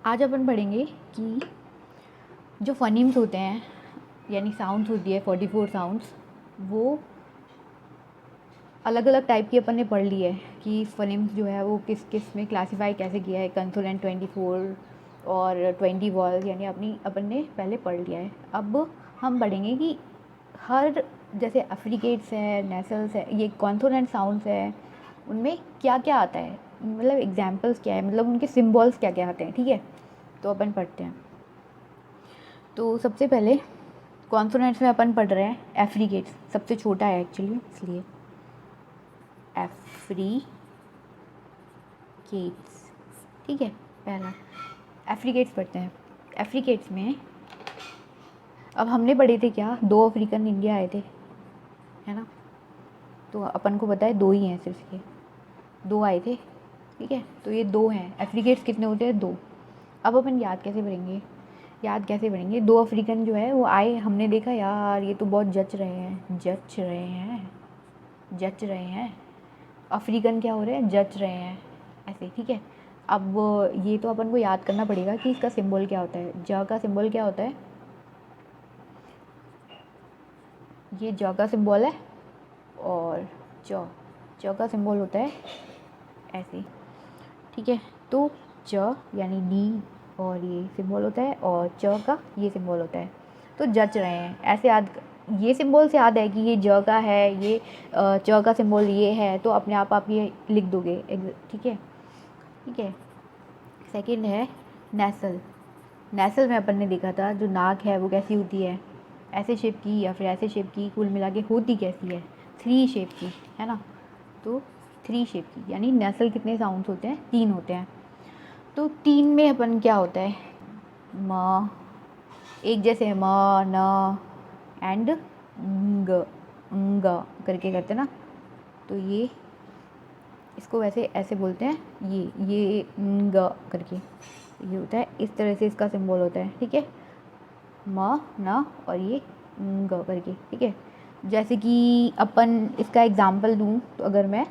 आज अपन पढ़ेंगे कि जो फ़नीम्स होते हैं यानी साउंड्स होती है 44 साउंड्स, वो अलग अलग टाइप की अपन ने पढ़ ली है कि फ़नीम्स जो है वो किस किस में क्लासीफाई कैसे किया है, कंसोनेंट 24 और 20 वॉवल्स, यानी अपन ने पहले पढ़ लिया है। अब हम पढ़ेंगे कि हर जैसे अफ्रीकेट्स है, नेसल्स है, ये कॉन्सोनेंट साउंड्स है, उनमें क्या क्या आता है, मतलब एग्जाम्पल्स क्या है, मतलब उनके सिम्बॉल्स क्या क्या आते हैं। ठीक है, तो अपन पढ़ते हैं। तो सबसे पहले कॉन्सोनेंट्स में अपन पढ़ रहे हैं एफ्रीकेट्स, सबसे छोटा है एक्चुअली, इसलिए एफ्रीकेट्स। ठीक है, पहला एफ्रीकेट्स पढ़ते हैं। एफ्रीकेट्स में अब हमने पढ़े थे क्या, 2 अफ्रीकन इंडिया आए थे, है ना। तो अपन को पता है 2 ही हैं, सिर्फ ये 2 आए थे। ठीक है, तो ये 2 हैं। एफ्रीकेट्स कितने होते हैं? 2। अब अपन याद कैसे करेंगे? 2 अफ्रीकन जो है वो आए, हमने देखा यार ये तो बहुत जच रहे हैं। अफ्रीकन क्या हो रहे हैं? जच रहे हैं, ऐसे। ठीक है, अब ये तो अपन को याद करना पड़ेगा कि इसका सिंबल क्या होता है। ज का सिंबल क्या होता है? ये ज का सिंबल है, और च का सिंबल होता है ऐसे। ठीक है, तो च यानी डी, और ये सिंबल होता है, और च का ये सिंबल होता है। तो जच रहे हैं, ऐसे याद, ये सिंबल से याद है कि ये ज का है, ये च का सिंबल ये है, तो अपने आप ये लिख दोगे। ठीक है, ठीक है। सेकंड है नेसल। नेसल में अपन ने देखा था जो नाक है वो कैसी होती है, ऐसे शेप की या फिर ऐसे शेप की, कुल मिला के होती कैसी है? 3 शेप की, है ना। तो 3 शेप की, यानी नेसल कितने साउंड्स होते हैं? 3 होते हैं। तो 3 में अपन क्या होता है? म, एक जैसे है, म, न एंड ग करके करते ना, तो ये इसको वैसे ऐसे बोलते हैं, ये ग करके ये होता है, इस तरह से इसका सिंबल होता है। ठीक है, म, न और ये ग करके। ठीक है, जैसे कि अपन इसका एग्जाम्पल दूँ तो अगर मैं,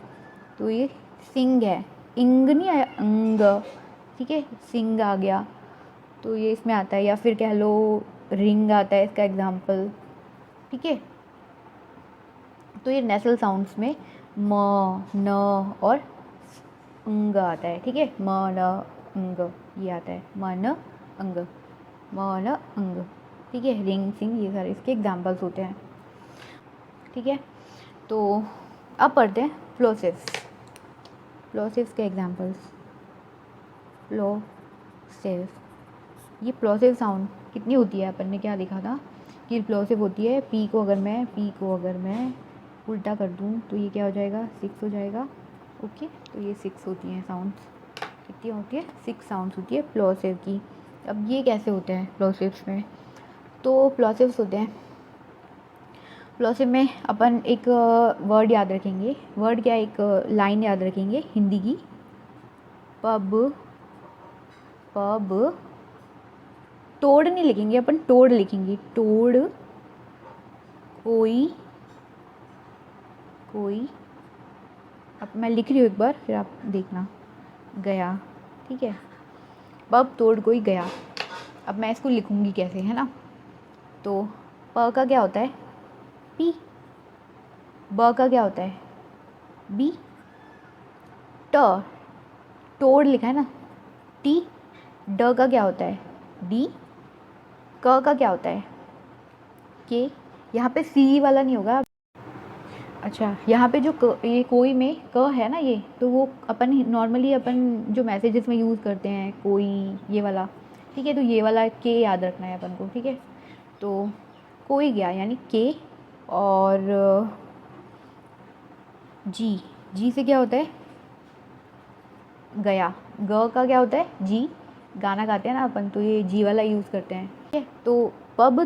तो ये सिंग है, इंग नहीं आया, अंग। ठीक है, सिंग आ गया, तो ये इसमें आता है। या फिर कह लो रिंग आता है इसका एग्जाम्पल। ठीक है, तो ये नेसल साउंड्स में म, न और अंग आता है। ठीक है, म, न, अंग, ये आता है, म, न, अंग, म, न, अंग। ठीक है, रिंग, सिंग, ये सारे इसके एग्जाम्पल्स होते हैं। ठीक है, तो अब पढ़ते हैं प्लोसिव्स। प्लोसिव्स के एग्जाम्पल्स। प्लोसिव, ये प्लोसिव साउंड कितनी होती है? अपन ने क्या देखा था कि प्लोसिव होती है, पी को अगर मैं उल्टा कर दूँ तो ये क्या हो जाएगा? 6 हो जाएगा। ओके, तो ये 6 होती हैं साउंड्स। कितनी होती है? 6 साउंड्स होती है प्लोसिव की। अब ये कैसे होते हैं प्लोसिव्स में? तो प्लोसिव्स होते हैं, प्लोसिव में अपन एक वर्ड याद रखेंगे। वर्ड क्या? एक लाइन याद रखेंगे हिंदी की, पब। तोड़ नहीं लिखेंगे अपन, तोड़ लिखेंगे, तोड़। कोई, अब मैं लिख रही हूँ एक बार, फिर आप देखना। गया। ठीक है, पब तोड़ कोई गया। अब मैं इसको लिखूँगी कैसे, है ना। तो प का क्या होता है? पी। ब का क्या होता है? बी। ट, तोड़ लिखा है ना, टी। ड का क्या होता है? डी। क का क्या होता है? के। यहाँ पे सी वाला नहीं होगा। अच्छा, यहाँ पे जो ये कोई में क है ना, ये तो वो अपन नॉर्मली अपन जो मैसेजेस में यूज़ करते हैं, कोई, ये वाला। ठीक है, तो ये वाला के याद रखना है अपन को। ठीक है, तो कोई गया यानी के, और जी से क्या होता है? गया। ग का क्या होता है? जी। गाना गाते हैं ना अपन, तो ये जी वाला यूज़ करते हैं। ठीक है, तो पब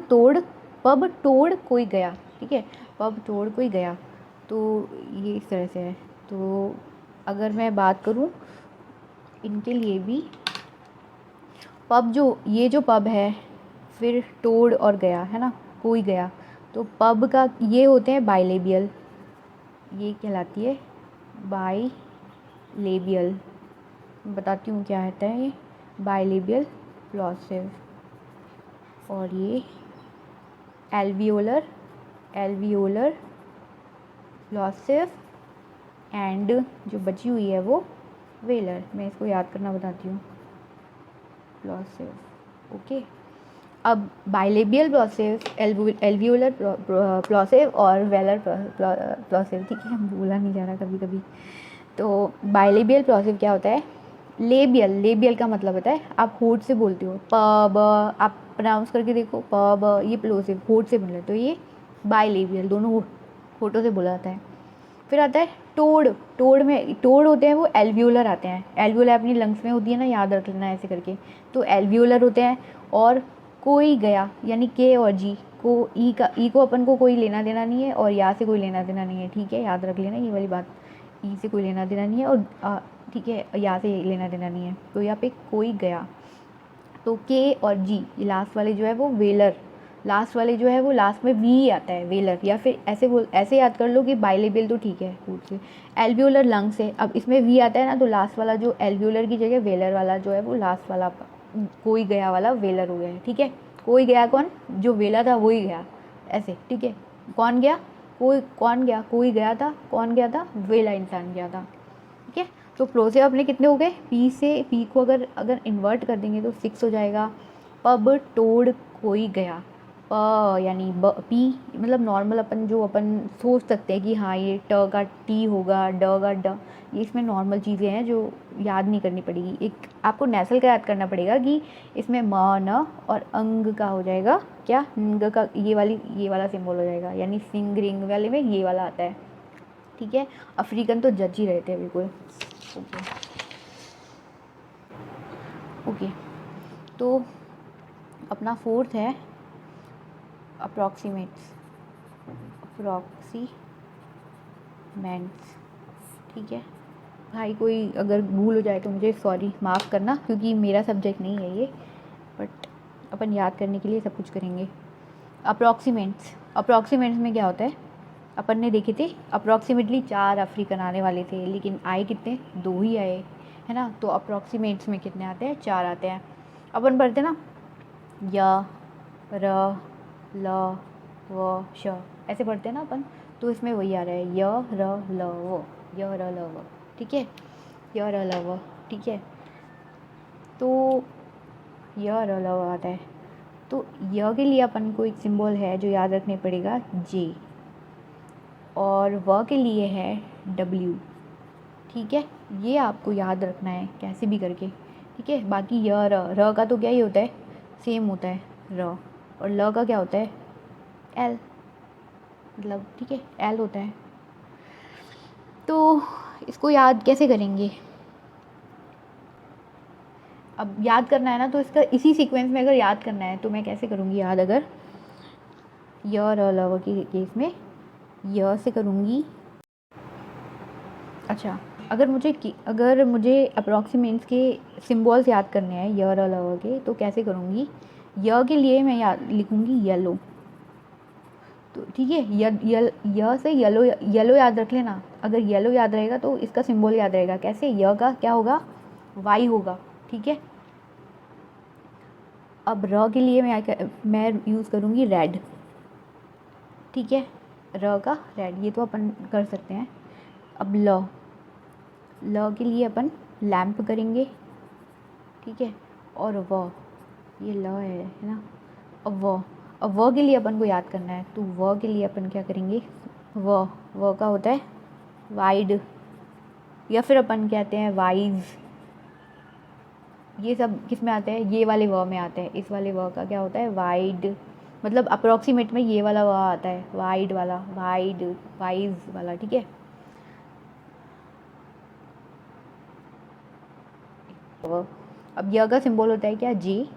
तोड़ कोई गया। ठीक है, पब तोड़ कोई गया, तो ये इस तरह से है। तो अगर मैं बात करूँ इनके लिए भी, पब जो पब है, फिर तोड़ और गया, है ना, कोई गया, तो पब का ये होते हैं बाइलेबियल, ये कहलाती है बाइलेबियल। बताती हूँ क्या होता है ये। बाइलेबियल प्लॉसिव, और ये एल्वियोलर प्लॉसिव, एंड जो बची हुई है वो वेलर। मैं इसको याद करना बताती हूँ, प्लॉसिव। ओके, अब बाइलेबियल प्लॉसिव, एल्वियोलर प्लॉसिव और वेलर प्लॉसिव, ठीक है, बोला नहीं जा रहा कभी कभी। तो बाइलेबियल प्लॉसिव क्या होता है? लेबियल का मतलब होता है आप होठ से बोलते हो, प ब, आप प्रोनाउंस करके देखो, प ब, ये प्लोसिव होठ से बोल रहे, तो ये बाइलेबियल, दोनों होठों से बोला जाता है। फिर आता है टोड। टोड होते हैं वो एल्वियोलर आते हैं। एल्वियोलर अपनी लंग्स में होती है ना, याद रख लेना ऐसे करके। तो एल्वियोलर होते हैं। और कोई गया, यानी के और जी को, ई को अपन को कोई लेना देना नहीं है, और या से कोई लेना देना नहीं है, ठीक है, याद रख लेना ये वाली बात। ई से कोई लेना देना नहीं है, और ठीक है, या से लेना देना नहीं है। तो यहाँ पे कोई गया, तो के और जी, ये लास्ट वाले जो है वो वेलर, लास्ट वाले जो है वो लास्ट में वी आता है, वेलर। या फिर ऐसे याद कर लो कि बाइलेबियल तो ठीक है फूड से, एल्वियोलर लंग से। अब इसमें वी आता है ना, तो लास्ट वाला जो एल्वियोलर की जगह वेलर वाला जो है वो लास्ट वाला कोई गया वाला वेलर हो गया है, ठीक है। कोई गया कौन? जो वेला था वही गया, ऐसे, ठीक है। कौन गया? कौन गया? कोई गया था। कौन गया था? वेला इंसान गया था, ठीक है। तो प्लोसिव अपने कितने हो गए? पी को अगर इन्वर्ट कर देंगे तो 6 हो जाएगा। पब, टोड, कोई गया, प यानी पी, मतलब नॉर्मल अपन सोच सकते हैं कि हाँ ये ट का टी होगा, ड का ड, ये इसमें नॉर्मल चीज़ें हैं जो याद नहीं करनी पड़ेगी। एक आपको नेसल का याद करना पड़ेगा कि इसमें म, न और अंग का हो जाएगा क्या? अंग का ये वाला सिंबल हो जाएगा, यानी सिंग रिंग वाले में ये वाला आता है, ठीक है। अफ्रीकन तो जज ही रहते हैं बिल्कुल। ओके, तो अपना फोर्थ है अप्रॉक्सीमेंट्स, ठीक है। भाई कोई अगर भूल हो जाए तो मुझे सॉरी, माफ़ करना, क्योंकि मेरा सब्जेक्ट नहीं है ये, बट अपन याद करने के लिए सब कुछ करेंगे। अप्रॉक्सीमेंट्स में क्या होता है? अपन ने देखे थे अप्रॉक्सीमेटली 4 अफ्रीकन आने वाले थे, लेकिन आए कितने? 2 ही आए, है ना। तो अप्रॉक्सीमेट्स में कितने आते हैं? 4 आते हैं। अपन पढ़ते ना, य, र, ल, व, श, ऐसे पढ़ते हैं ना अपन, तो इसमें वही आ रहा है, य, र, ल, व, य, र, ल, व, ठीक है, य, र, ल, व, ठीक है। तो य, र, ल, व आता है। तो य के लिए अपन को एक सिंबल है जो याद रखने पड़ेगा, जे, और व के लिए है W, ठीक है। ये आपको याद रखना है कैसे भी करके, ठीक है। बाकी य, र का तो क्या ही होता है, सेम होता है र, और ल का क्या होता है? L, मतलब, ठीक है, L होता है। तो इसको याद कैसे करेंगे? अब याद करना है ना, तो इसका इसी सीक्वेंस में अगर याद करना है तो मैं कैसे करूँगी याद? अगर य, र, ल, व के केस में य से करूँगी। अच्छा, अगर मुझे अप्रॉक्सीमेट्स के सिम्बॉल्स याद करने हैं य, र, ल, व के, तो कैसे करूँगी? य के लिए मैं लिखूँगी येलो, तो ठीक है। य से येलो याद रख लेना। अगर येलो याद रहेगा तो इसका सिंबल याद रहेगा कैसे? य का क्या होगा? वाई होगा, ठीक है। अब र के लिए मैं यूज़ करूँगी रेड, ठीक है, र का रेड, ये तो अपन कर सकते हैं। अब ल के लिए अपन लैम्प करेंगे, ठीक है, और ये ल है ना। अब व के लिए अपन को याद करना है, तो व के लिए अपन क्या करेंगे? व का होता है वाइड, या फिर अपन कहते हैं वाइज। ये सब किस में आते हैं? ये वाले व में आते हैं। इस वाले व का क्या होता है? वाइड, मतलब अप्रॉक्सीमेट में ये वाला व आता है, वाइड वाला, वाइड, वाइज वाला, ठीक है। अब य का सिंबल होता है क्या? जी।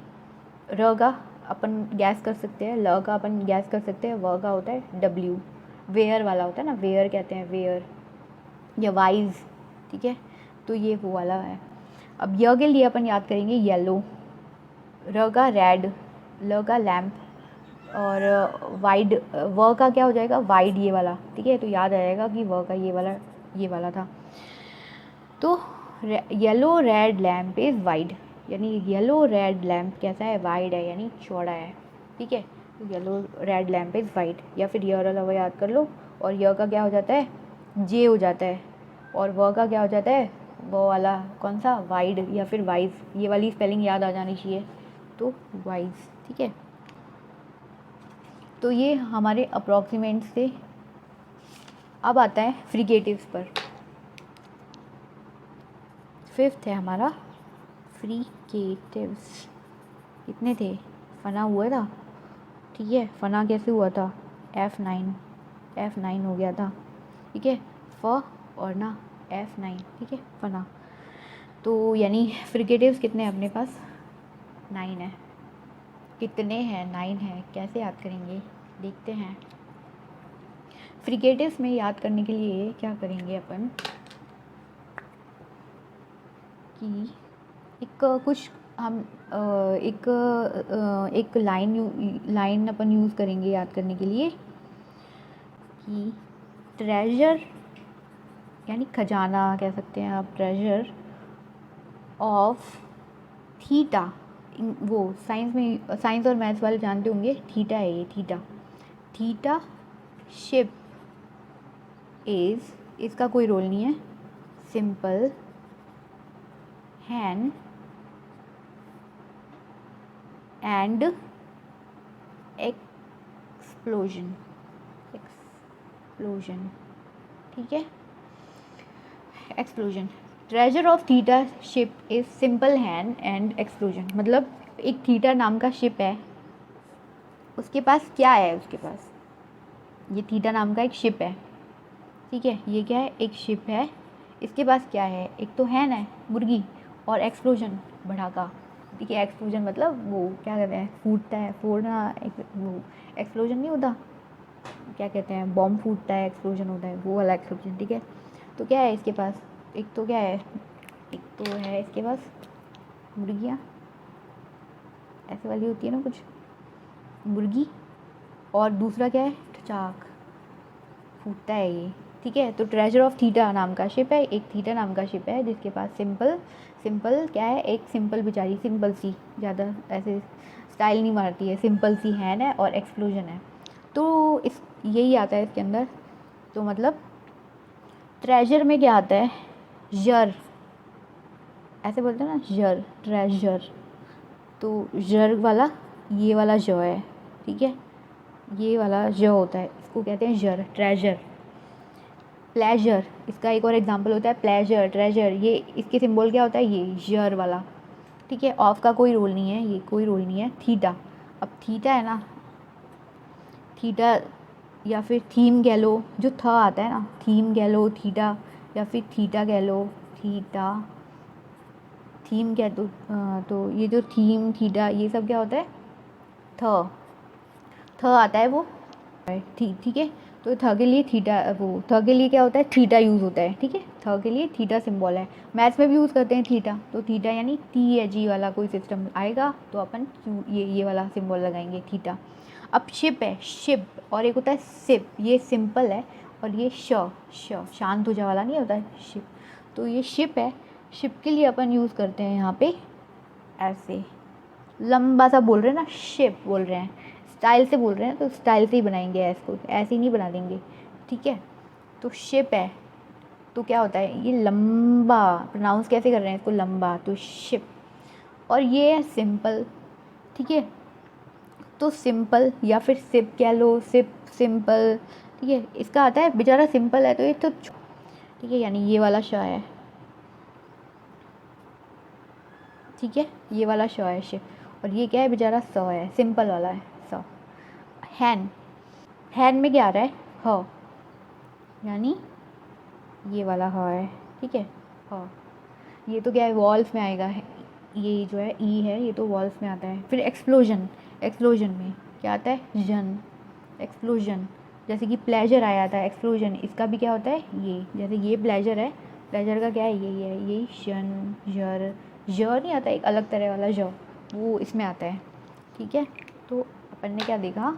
र का अपन गैस कर सकते हैं, ल का अपन गैस कर सकते हैं, व का होता है W, वेयर वाला होता है ना, वेयर कहते हैं, वेयर या वाइज, ठीक है। तो ये वो वाला है। अब य के लिए अपन याद करेंगे येलो, र का रेड, ल का लैम्प, और वाइड, व का क्या हो जाएगा? वाइड, ये वाला, ठीक है। तो याद आएगा कि व का ये वाला था। तो yellow red lamp is wide, यानी येलो रेड लैम्प कैसा है, वाइड है यानी चौड़ा है, ठीक है। Yellow red lamp is wide, या फिर ये वाला लफ्ज़ याद कर लो, और य का क्या हो जाता है, जे हो जाता है, और व का क्या हो जाता है, वो वाला कौन सा, वाइड या फिर वाइज, ये वाली स्पेलिंग याद आ जानी चाहिए, तो वाइज, ठीक है। तो ये हमारे अप्रॉक्सीमेट्स थे। अब आता है फ्रिकेटिव्स पर। फिफ्थ है हमारा फ्रिकेटिव्स। कितने थे, फना हुआ था, ठीक है। फना कैसे हुआ था, F9 हो गया था, ठीक है। फ और ना F9, ठीक है, फना। तो यानी फ्रिकेटिव्स कितने हैं अपने पास, 9 है। कितने हैं, 9 है। कैसे याद करेंगे, देखते हैं। फ्रिकेटिव्स में याद करने के लिए क्या करेंगे अपन कि कुछ हम एक लाइन अपन यूज़ करेंगे याद करने के लिए कि ट्रेजर यानी खजाना कह सकते हैं आप, ट्रेजर ऑफ थीटा। वो साइंस और मैथ्स वाले जानते होंगे, थीटा है ये, थीटा शिप इज़, इसका कोई रोल नहीं है, सिंपल हैंड एंड एक्सप्लोजन, ठीक है। Explosion, treasure of theta ship is simple hand and explosion, मतलब एक थीटा नाम का शिप है, उसके पास क्या है, उसके पास ये थीटा नाम का एक शिप है, ठीक है। ये क्या है, एक शिप है, इसके पास क्या है, एक तो हैन है मुर्गी, और एक्सप्लोजन भड़ाका, ठीक है। एक्सप्लोजन मतलब वो क्या कहते हैं, फूटता है, फोड़ना, वो एक्सप्लोजन नहीं होता, क्या कहते हैं, बॉम्ब फूटता है, एक्सप्लोजन होता है, वो वाला एक्सप्लोजन, ठीक है। तो क्या है इसके पास, एक तो क्या है, एक तो है इसके पास मुर्गियाँ, ऐसे वाली होती है ना कुछ मुर्गी, और दूसरा क्या है, चाक, फूटता है ये, ठीक है। तो ट्रेजर ऑफ थीटा नाम का शिप है, एक थीटा नाम का शिप है जिसके पास सिंपल क्या है, एक सिंपल बेचारी, सिंपल सी, ज़्यादा ऐसे स्टाइल नहीं मारती है, सिंपल सी हैन है और एक्सप्लोजन है। तो इस यही आता है इसके अंदर। तो मतलब ट्रेजर में क्या आता है, जर, ऐसे बोलते हैं ना, जर, ट्रेजर, तो जर वाला ये वाला ज है, ठीक है, ये वाला ज होता है, इसको कहते हैं जर, ट्रेजर। प्लेजर, इसका एक और एग्जांपल होता है प्लेजर, ट्रेजर, ये इसके सिंबल क्या होता है, ये जर वाला, ठीक है। ऑफ का कोई रोल नहीं है, ये कोई रोल नहीं है। थीटा, अब थीटा है ना, थीटा या फिर थीम कह लो, जो थ आता है ना, थीम कह लो, थीटा, या फिर थीटा कह लो, थीटा, थीम कह दो, तो ये जो थीम, थीटा, ये सब क्या होता है, थ आता है वो, ठीक है। तो थ के लिए थीटा, वो थ के लिए क्या होता है, थीटा यूज़ होता है, ठीक है। थ के लिए थीटा सिंबल है, मैथ्स में भी यूज़ करते हैं थीटा, तो थीटा यानी टी या जी वाला कोई सिस्टम आएगा तो अपन क्यू ये वाला सिंबल लगाएंगे, थीटा। अब शिप है, शिप, और एक होता है सिप, ये सिंपल है, और ये शांत हो जा वाला नहीं होता है, शिप। तो ये शिप है, शिप के लिए अपन यूज़ करते हैं यहाँ पे ऐसे लंबा सा बोल रहे हैं ना, शिप बोल रहे हैं, स्टाइल से बोल रहे हैं, तो स्टाइल से ही बनाएंगे इसको, ऐसे ही नहीं बना देंगे, ठीक है। तो शिप है, तो क्या होता है, ये लंबा, प्रोनाउंस कैसे कर रहे हैं इसको, लंबा, तो शिप। और ये है सिंपल, ठीक है। तो सिंपल या फिर सिप कह लो, सिप, सिंपल, ठीक है। इसका आता है बेचारा सिंपल है, तो ये तो ठीक है, यानी ये वाला श है, ठीक है, ये वाला श है शिप, और ये क्या है बेचारा, स है, सिंपल वाला है, स। हैन में क्या आ रहा है, ह, यानी ये वाला ह है, ठीक है, ह। ये तो क्या है, वॉल्स में आएगा है, ये जो है ई है, ये तो वॉल्स में आता है। फिर एक्सप्लोजन में क्या आता है, जन, एक्सप्लोजन, जैसे कि प्लेजर आया था, एक्सप्लोजन, इसका भी क्या होता है, ये, जैसे ये प्लेजर है, प्लेजर का क्या है, यही है, यही शन, जर, ज नहीं आता, एक अलग तरह वाला ज, वो इसमें आता है, ठीक है। तो अपन ने क्या देखा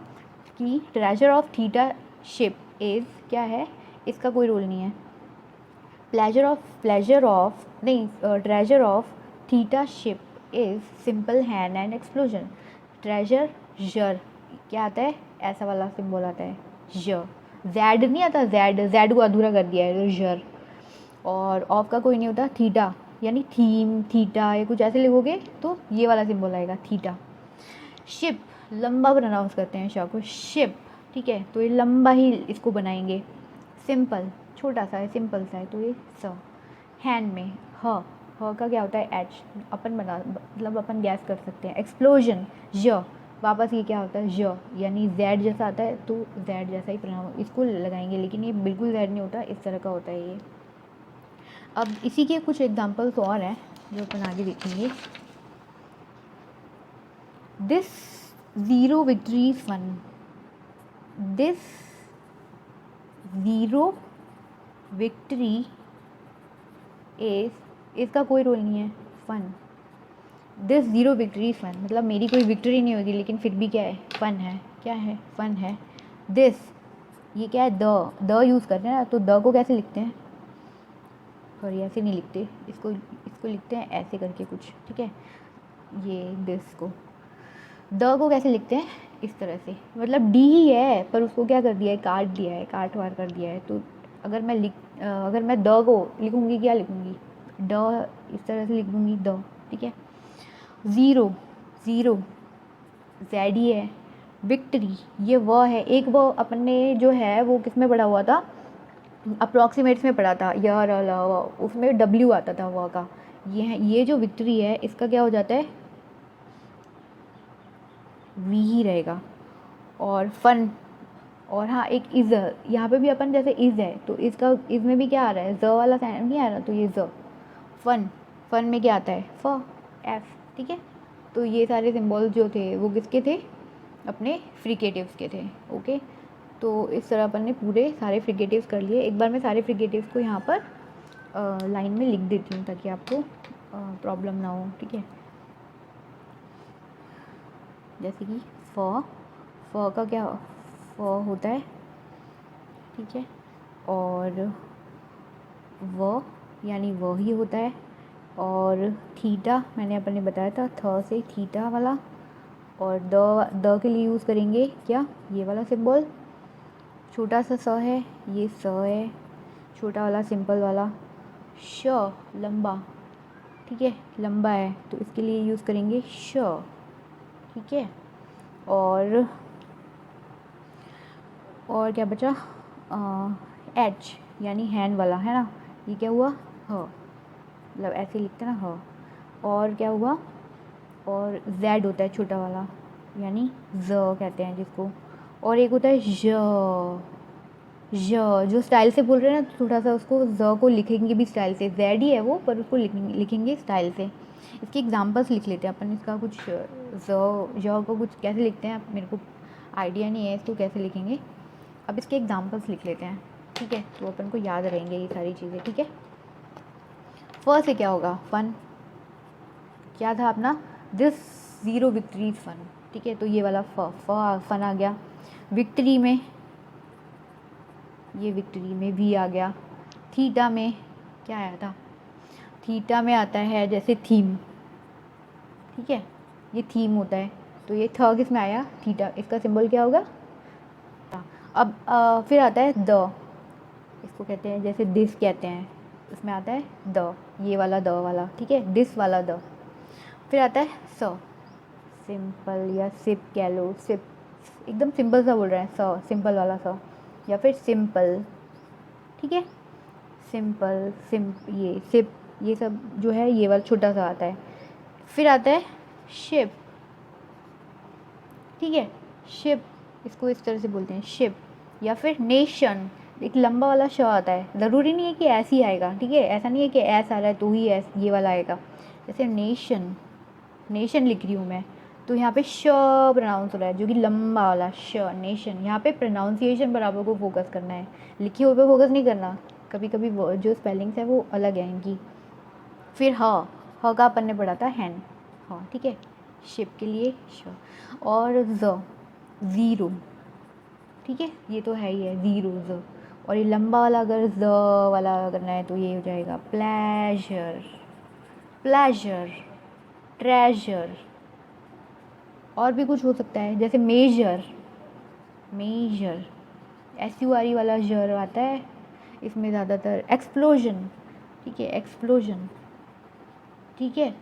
कि treasure of theta ship is क्या है, इसका कोई रोल नहीं है, treasure of theta ship is simple hand and explosion. Treasure जर क्या आता है, ऐसा वाला सिंबल आता है ज। जैड नहीं आता, जैड को अधूरा कर दिया है तो जर। और ऑफ का कोई नहीं होता, थीटा यानी थीम, थीटा, ये कुछ ऐसे लिखोगे तो ये वाला सिंबल आएगा थीटा। शिप लंबा प्रोनाउंस करते हैं श को, शिप, ठीक है, तो ये लंबा ही इसको बनाएंगे। सिंपल छोटा सा है, सिंपल सा है, तो ये स। हैंड में ह का क्या होता है एच, अपन बना मतलब अपन गैस कर सकते हैं। एक्सप्लोजन ज, वापस ये क्या होता है ज, यानी जेड जैसा आता है तो जेड जैसा ही प्रोनाउंस इसको लगाएंगे, लेकिन ये बिल्कुल जेड नहीं होता, इस तरह का होता है ये। अब इसी के कुछ एग्जांपल्स और हैं जो अपन आगे देखेंगे। This zero victory is fun. This zero victory is, इसका कोई रोल नहीं है, fun. This zero victory is fun, मतलब मेरी कोई विक्ट्री नहीं होगी लेकिन फिर भी क्या है, फ़न है। क्या है, फ़न है। दिस, ये क्या है, द यूज़ कर रहे हैं ना, तो द को कैसे लिखते हैं, और ऐसे नहीं लिखते, इसको लिखते हैं ऐसे करके कुछ, ठीक है। ये दिस को, द को कैसे लिखते हैं, इस तरह से, मतलब डी ही है पर उसको क्या कर दिया है, काट दिया है, काट वार कर दिया है। तो अगर मैं द को लिखूँगी, क्या लिखूँगी, ड इस तरह से लिख दूँगी द, ठीक है। ज़ीरो जेड ही है। विक्ट्री ये व है, एक व अपन ने जो है वो किस में पढ़ा हुआ था, अप्रॉक्सीमेट्स में पढ़ा था, य र ल व, उसमें डब्ल्यू आता था व का। ये जो विक्ट्री है इसका क्या हो जाता है, वी ही रहेगा। और फन, और हाँ एक इज़, यहाँ पे भी अपन जैसे इज़ है तो इसका, इज़ में भी क्या आ रहा है, ज वाला साइन नहीं आ रहा, तो ये ज। फन में क्या आता है, फ, एफ, ठीक है। तो ये सारे सिंबल जो थे वो किसके थे, अपने फ्रिकेटिव्स के थे, ओके। तो इस तरह अपन ने पूरे सारे फ्रिकेटिव्स कर लिए। एक बार मैं सारे फ्रिकेटिव्स को यहाँ पर लाइन में लिख देती हूँ ताकि आपको प्रॉब्लम ना हो, ठीक है। जैसे कि फ का क्या, फ होता है, ठीक है, और व यानी वह ही होता है। और थीटा मैंने अपन ने बताया था, थ से थीटा वाला। और द के लिए यूज़ करेंगे क्या, ये वाला सिंबल, छोटा सा स है, ये स है, छोटा वाला सिंपल वाला। श लंबा, ठीक है, लंबा है तो इसके लिए यूज़ करेंगे श, ठीक है। और क्या बचा, एच यानी हैंड वाला है ना, ये क्या हुआ, ह, मतलब ऐसे लिखते हैं ना ह। और क्या हुआ, और जेड होता है छोटा वाला, यानी ज कहते हैं जिसको। और एक होता है जो स्टाइल से बोल रहे हैं ना, थोड़ा सा उसको ज को लिखेंगे भी स्टाइल से, जेड ही है वो पर उसको लिखेंगे स्टाइल से। इसके एग्जांपल्स लिख लेते हैं अपन, इसका कुछ ज को कुछ कैसे लिखते हैं, मेरे को आइडिया नहीं है इसको कैसे लिखेंगे। अब इसके एग्जांपल्स लिख लेते हैं, ठीक है, तो अपन को याद रहेंगे ये सारी चीज़ें, ठीक है। फ से क्या होगा, फन, क्या था अपना, this zero victory is fun, ठीक है, तो ये वाला फन आ गया। विक्ट्री में, ये विक्ट्री में वी आ गया। थीटा में क्या आया था, थीटा में आता है जैसे थीम, ठीक है, ये थीम होता है, तो ये थ किस में आया, थीटा, इसका सिंबल क्या होगा। अब फिर आता है द, इसको कहते हैं जैसे दिस कहते हैं, इसमें आता है द, ये वाला द वाला, ठीक है, दिस वाला द। फिर आता है स, सिंपल या सिप कह लो, सिप एकदम सिंपल सा बोल रहे हैं, स सिंपल वाला स, या फिर सिंपल, ठीक है, सिंपल, ये सिप, ये सब जो है ये वाला छोटा सा आता है। फिर आता है शिप, ठीक है, शिप, इसको इस तरह से बोलते हैं शिप। या फिर नेशन, एक लंबा वाला श आता है, ज़रूरी नहीं है कि ऐसे ही आएगा, ठीक है, ऐसा नहीं है कि ऐसा आ रहा है तो ही ये वाला आएगा। जैसे नेशन लिख रही हूँ मैं, तो यहाँ पे श प्रोनाउंस हो रहा है जो कि लंबा वाला श, नेशन। यहाँ पे प्रोनाउंसिएशन पर आपको फोकस करना है, लिखे हुए पे फोकस नहीं करना, कभी कभी जो स्पेलिंग्स है वो अलग है इनकी। फिर ह का अपन ने पढ़ा था हैंड, हाँ, ठीक है, शिप के लिए श। और ज़ीरो, ठीक है, ये तो है ही है ज़ीरो ज़। और ये लंबा वाला अगर ज़ वाला करना है तो ये हो जाएगा प्लेजर, ट्रेजर। और भी कुछ हो सकता है, जैसे मेजर, मेजर SURE वाला जर आता है इसमें ज़्यादातर। एक्सप्लोजन, ठीक है, एक्सप्लोजन, ठीक है।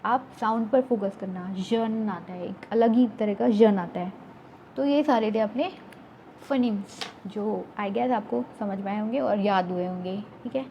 आप साउंड पर फोकस करना, जन आता है, एक अलग ही तरह का जन आता है। तो ये सारे थे अपने फनीम्स जो आई गेस आपको समझ में आए होंगे और याद हुए होंगे, ठीक है।